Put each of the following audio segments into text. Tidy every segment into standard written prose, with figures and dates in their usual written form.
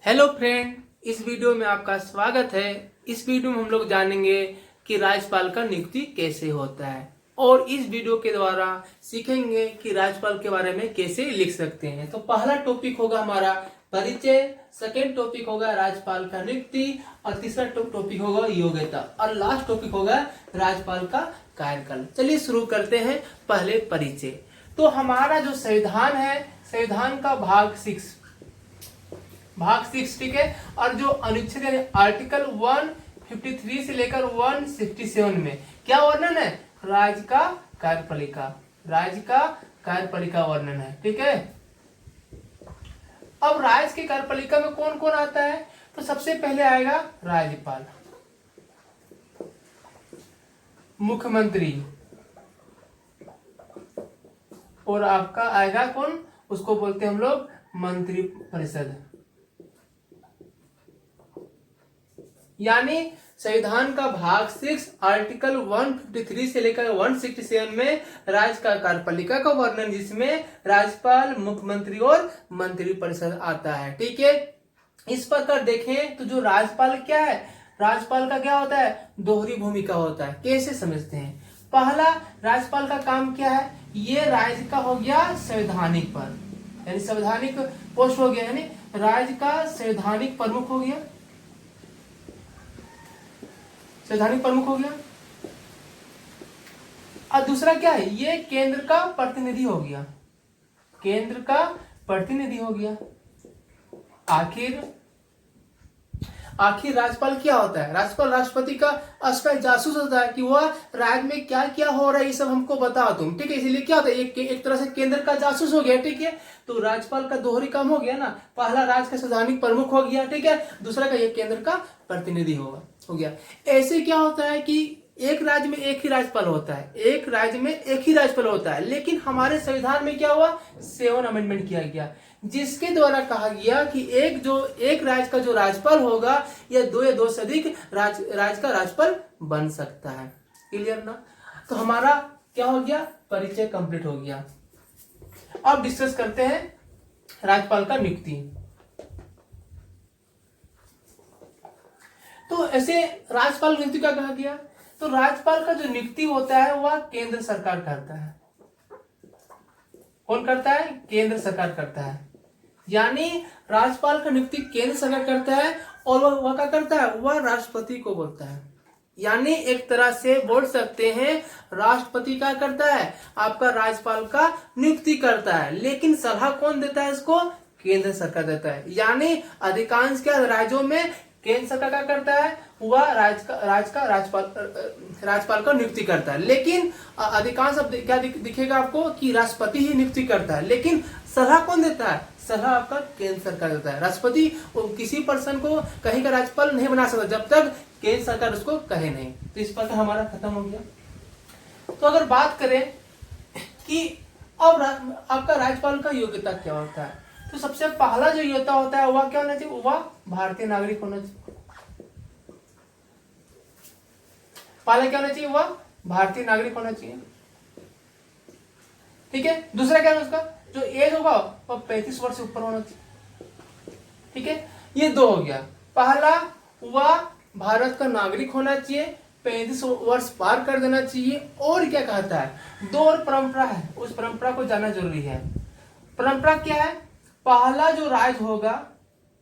Hello friend, इस video में आपका स्वागत है। इस वीडियो में हम लोग जानेंगे कि राज्यपाल का नियुक्ति कैसे होता है और इस वीडियो के द्वारा सीखेंगे कि राज्यपाल के बारे में कैसे लिख सकते हैं। तो पहला टॉपिक होगा हमारा परिचय, सेकेंड टॉपिक होगा राज्यपाल का नियुक्ति और तीसरा टॉपिक होगा योग्यता और लास्ट टॉपिक होगा राज्यपाल का कार्यकाल। चलिए शुरू करते हैं। पहले परिचय। तो हमारा जो संविधान है, संविधान का भाग 6, ठीक है। और जो अनुच्छेद है आर्टिकल 153 से लेकर 167 में क्या वर्णन है? राज्य का कार्यपालिका वर्णन है, ठीक है। अब राज्य की कार्यपालिका में कौन कौन आता है? तो सबसे पहले आएगा राज्यपाल, मुख्यमंत्री और आपका आएगा कौन? उसको बोलते हैं हम लोग मंत्री परिषद। यानी संविधान का भाग 6 आर्टिकल 153 से लेकर 167 में राज्य का कार्यपालिका का वर्णन, जिसमें राज्यपाल, मुख्यमंत्री और मंत्री परिषद आता है, ठीक है। इस प्रकार देखें तो जो राज्यपाल क्या है, राज्यपाल का क्या होता है? दोहरी भूमिका होता है। कैसे समझते हैं? पहला, राज्यपाल का काम क्या है? ये राज्य का हो गया संवैधानिक पद, यानी संवैधानिक पोस्ट हो गया, यानी राज्य का संवैधानिक प्रमुख हो गया, संवैधानिक प्रमुख हो गया। और दूसरा क्या है? ये केंद्र का प्रतिनिधि हो गया, केंद्र का प्रतिनिधि हो गया। आखिर राज्यपाल क्या होता है? राज्यपाल राष्ट्रपति का असफल जासूस होता है कि वह राज्य में क्या क्या हो रहा है ये सब हमको बताओ तुम, ठीक है। इसीलिए क्या होता है? एक तरह से केंद्र का जासूस हो गया, ठीक है। तो राज्यपाल का दोहरी काम हो गया ना, पहला राज्य का संवैधानिक प्रमुख हो गया, ठीक है, दूसरा का ये केंद्र का प्रतिनिधि हो गया। ऐसे क्या होता है कि एक राज्य में एक ही राज्यपाल होता है, एक राज्य में एक ही राज्यपाल होता है, लेकिन हमारे संविधान में क्या हुआ? 7 अमेंडमेंट किया गया, जिसके द्वारा कहा गया कि एक राज्य का जो राज्यपाल होगा या दो से अधिक राज्य का राज्यपाल बन सकता है। क्लियर ना? तो हमारा क्या हो गया? परिचय कंप्लीट हो गया। अब डिस्कस करते हैं राज्यपाल का नियुक्ति। तो ऐसे राज्यपाल नियुक्ति का कहा गया, तो राज्यपाल का जो नियुक्ति होता है वह केंद्र सरकार करता है। कौन करता है? केंद्र सरकार करता है। यानी राज्यपाल का नियुक्ति केंद्र सरकार करता है और वह क्या करता है? वह राष्ट्रपति को बोलता है। यानी एक तरह से बोल सकते हैं राष्ट्रपति क्या करता है? आपका राज्यपाल का नियुक्ति करता है, लेकिन सलाह कौन देता है इसको? केंद्र सरकार देता है। यानी अधिकांश क्या राज्यों में केंद्र सरकार क्या करता है? वह राज्यपाल का नियुक्ति करता है, लेकिन अधिकांश अब क्या दिखेगा आपको कि राष्ट्रपति ही नियुक्ति करता है, लेकिन सलाह कौन देता है? सलाह आपका केंद्र सरकार देता है। राष्ट्रपति किसी पर्सन को कहीं का राज्यपाल नहीं बना सकता जब तक केंद्र सरकार उसको कहे नहीं। तो इस पर हमारा खत्म हो गया। तो अगर बात करें कि अब आपका राज्यपाल का योग्यता क्या होता है, तो सबसे पहला जो योग्यता होता है वह क्या होना चाहिए? वह भारतीय नागरिक होना चाहिए। पहला क्या होना चाहिए? वह भारतीय नागरिक होना चाहिए, ठीक है। दूसरा क्या है उसका? जो एज होगा वह 35 वर्ष से ऊपर होना चाहिए, ठीक है। ये दो हो गया। पहला, वह भारत का नागरिक होना चाहिए, 35 वर्ष पार कर देना चाहिए। और क्या कहता है? दो और परंपरा है, उस परंपरा को जानना जरूरी है। परंपरा क्या है? पहला जो राज्य होगा,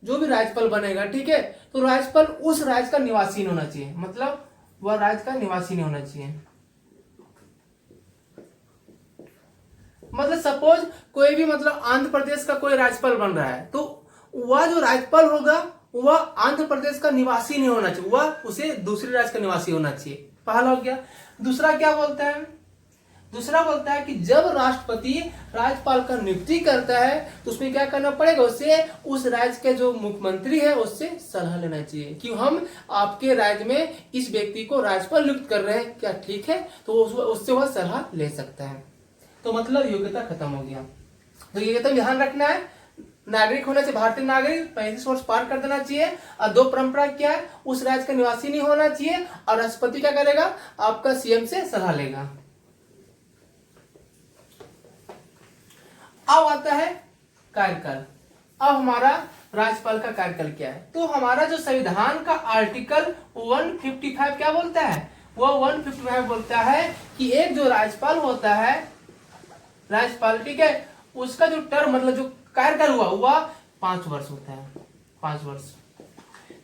जो भी राज्यपाल बनेगा, ठीक है, तो राज्यपाल उस राज्य का निवासी नहीं होना चाहिए, मतलब वह राज्य का निवासी नहीं होना चाहिए। मतलब सपोज कोई भी, मतलब आंध्र प्रदेश का कोई राज्यपाल बन रहा है, तो वह जो राज्यपाल होगा वह आंध्र प्रदेश का निवासी नहीं होना चाहिए, वह उसे दूसरे राज्य का निवासी होना चाहिए। पहला हो गया। दूसरा क्या बोलता है? दूसरा बोलता है कि जब राष्ट्रपति राज्यपाल का नियुक्ति करता है तो उसमें क्या करना पड़ेगा? उससे उस राज्य के जो मुख्यमंत्री है उससे सलाह लेना चाहिए कि हम आपके राज्य में इस व्यक्ति को राज्यपाल नियुक्त कर रहे हैं, क्या ठीक है? तो उससे वह सलाह ले सकता है। तो मतलब योग्यता खत्म हो गया। तो योग्यता ध्यान रखना है, नागरिक होना चाहिए, भारतीय नागरिक, 35 वर्ष पार कर देना चाहिए। और दो परंपरा क्या है? उस राज्य का निवासी नहीं होना चाहिए। और राष्ट्रपति क्या करेगा? आपका सीएम से सलाह लेगा। अब आता है कार्यकाल। अब हमारा राज्यपाल का कार्यकाल क्या है? तो हमारा जो संविधान का आर्टिकल 155 क्या बोलता है? वो 155 बोलता है कि एक जो राज्यपाल होता है, राज्यपाल, ठीक है, उसका जो टर्म मतलब जो कार्यकाल हुआ 5 वर्ष होता है, 5 वर्ष।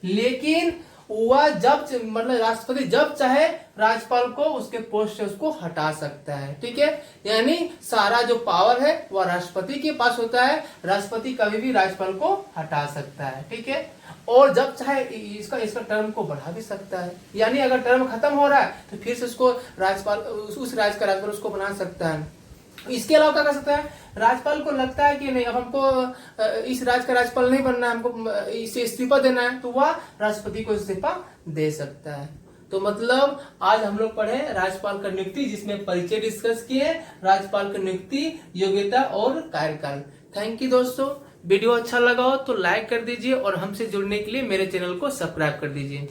लेकिन वह जब मतलब राष्ट्रपति जब चाहे राज्यपाल को उसके पोस्ट से उसको हटा सकता है, ठीक है। यानी सारा जो पावर है वह राष्ट्रपति के पास होता है, राष्ट्रपति कभी भी राज्यपाल को हटा सकता है, ठीक है। और जब चाहे इसका टर्म को बढ़ा भी सकता है, यानी अगर टर्म खत्म हो रहा है तो फिर से उसको राज्यपाल, उस राज्य का राज्यपाल उसको बना सकता है। इसके अलावा क्या कर सकता है? राज्यपाल को लगता है कि नहीं, अब हमको इस राज्य का राज्यपाल नहीं बनना है, हमको इसे इस्तीफा देना है, तो वह राष्ट्रपति को इस्तीफा दे सकता है। तो मतलब आज हम लोग पढ़े राज्यपाल का नियुक्ति, जिसमें परिचय डिस्कस किए, राज्यपाल की नियुक्ति, योग्यता और कार्यकाल। थैंक यू दोस्तों। वीडियो अच्छा लगा हो तो लाइक कर दीजिए और हमसे जुड़ने के लिए मेरे चैनल को सब्सक्राइब कर दीजिए।